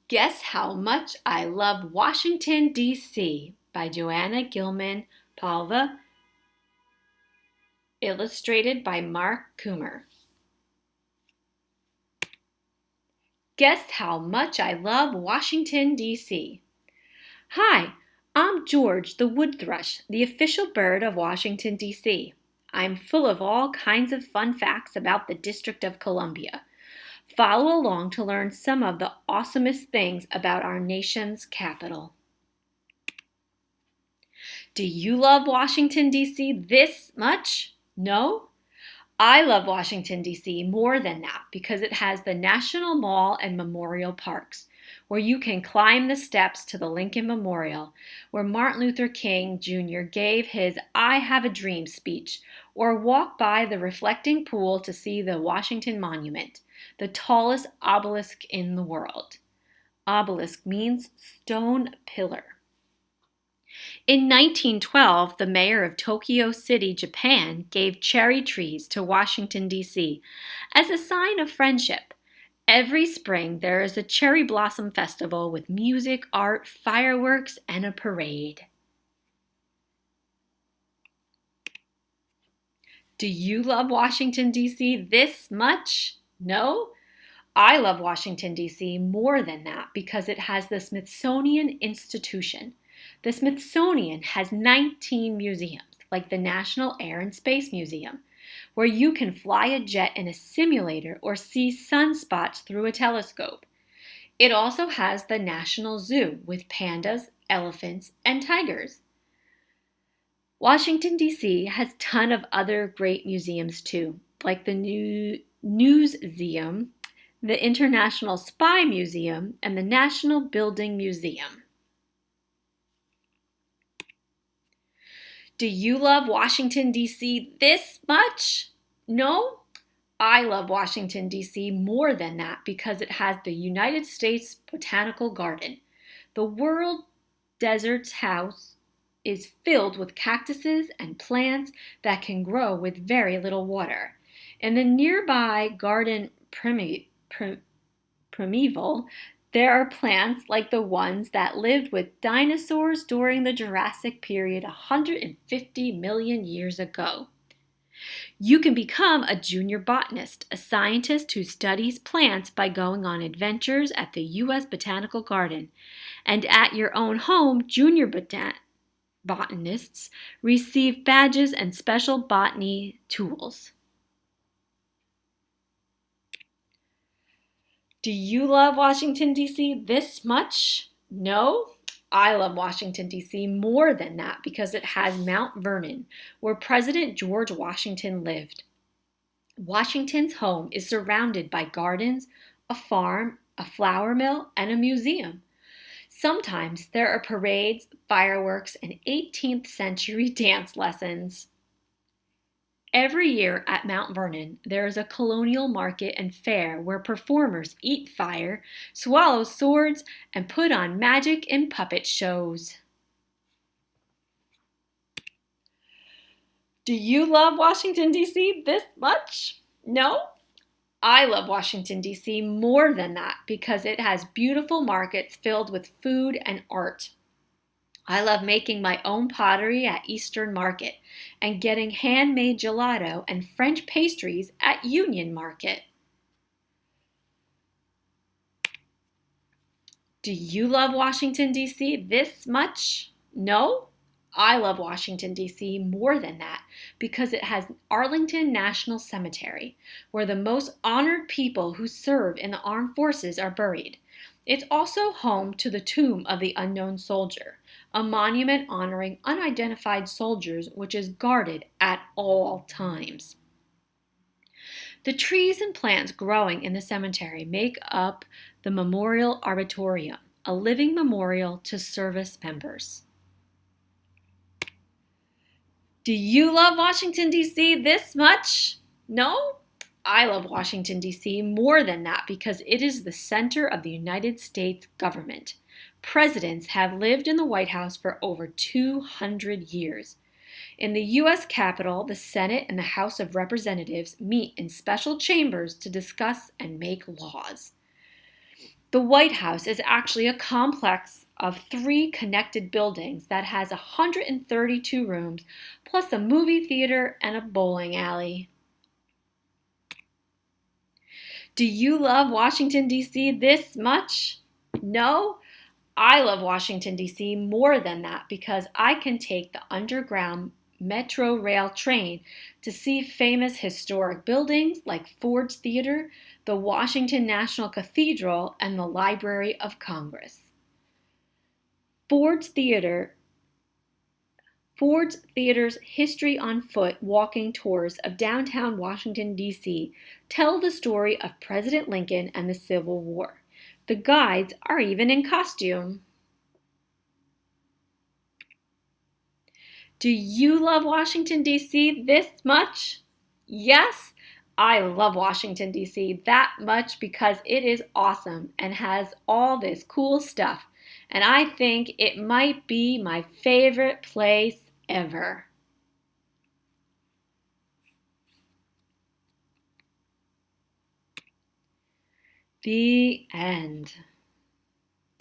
Guess How Much I Love Washington, D.C. by Joanna Gilman Palva, illustrated by Mark Coomer. Guess how much I love Washington, D.C. Hi, I'm George the wood thrush, the official bird of Washington, D.C. I'm full of all kinds of fun facts about the District of Columbia. Follow along to learn some of the awesomest things about our nation's capital. Do you love Washington, D.C. this much? No? I love Washington, D.C. more than that because it has the National Mall and Memorial Parks, where you can climb the steps to the Lincoln Memorial, where Martin Luther King Jr. gave his I Have a Dream speech, or walk by the reflecting pool to see the Washington Monument, the tallest obelisk in the world. Obelisk means stone pillar. In 1912, the mayor of Tokyo City, Japan, gave cherry trees to Washington, D.C. as a sign of friendship. Every spring, there is a cherry blossom festival with music, art, fireworks, and a parade. Do you love Washington, D.C. this much? No? I love Washington, D.C. more than that because it has the Smithsonian Institution. The Smithsonian has 19 museums, like the National Air and Space Museum, where you can fly a jet in a simulator or see sunspots through a telescope. It also has the National Zoo with pandas, elephants, and tigers. Washington, D.C. has a ton of other great museums too, like the Newseum, the International Spy Museum, and the National Building Museum. Do you love Washington, D.C. this much? No? I love Washington, D.C. more than that because it has the United States Botanical Garden. The World Deserts House is filled with cactuses and plants that can grow with very little water. In the nearby Garden Primeval, there are plants like the ones that lived with dinosaurs during the Jurassic period 150 million years ago. You can become a junior botanist, a scientist who studies plants by going on adventures at the U.S. Botanical Garden. And at your own home, junior botanists receive badges and special botany tools. Do you love Washington, D.C. this much? No? I love Washington, D.C. more than that because it has Mount Vernon, where President George Washington lived. Washington's home is surrounded by gardens, a farm, a flour mill, and a museum. Sometimes there are parades, fireworks, and 18th century dance lessons. Every year at Mount Vernon, there is a colonial market and fair where performers eat fire, swallow swords, and put on magic and puppet shows. Do you love Washington, D.C. this much? No? I love Washington, D.C. more than that because it has beautiful markets filled with food and art. I love making my own pottery at Eastern Market and getting handmade gelato and French pastries at Union Market. Do you love Washington, D.C. this much? No? I love Washington, D.C. more than that because it has Arlington National Cemetery, where the most honored people who serve in the armed forces are buried. It's also home to the Tomb of the Unknown Soldier, a monument honoring unidentified soldiers which is guarded at all times. The trees and plants growing in the cemetery make up the Memorial Arboretum, a living memorial to service members. Do you love Washington, D.C. this much? No? I love Washington, D.C. more than that because it is the center of the United States government. Presidents have lived in the White House for over 200 years. In the U.S. Capitol, the Senate and the House of Representatives meet in special chambers to discuss and make laws. The White House is actually a complex of 3 connected buildings that has 132 rooms, plus a movie theater and a bowling alley. Do you love Washington, D.C. this much? No? I love Washington, D.C. more than that because I can take the underground Metro Rail train to see famous historic buildings like Ford's Theater, the Washington National Cathedral, and the Library of Congress. Ford's Theater Ford's Theater's History on Foot walking tours of downtown Washington, D.C. tell the story of President Lincoln and the Civil War. The guides are even in costume. Do you love Washington, D.C. this much? Yes, I love Washington, D.C. that much because it is awesome and has all this cool stuff. And I think it might be my favorite place ever. The end.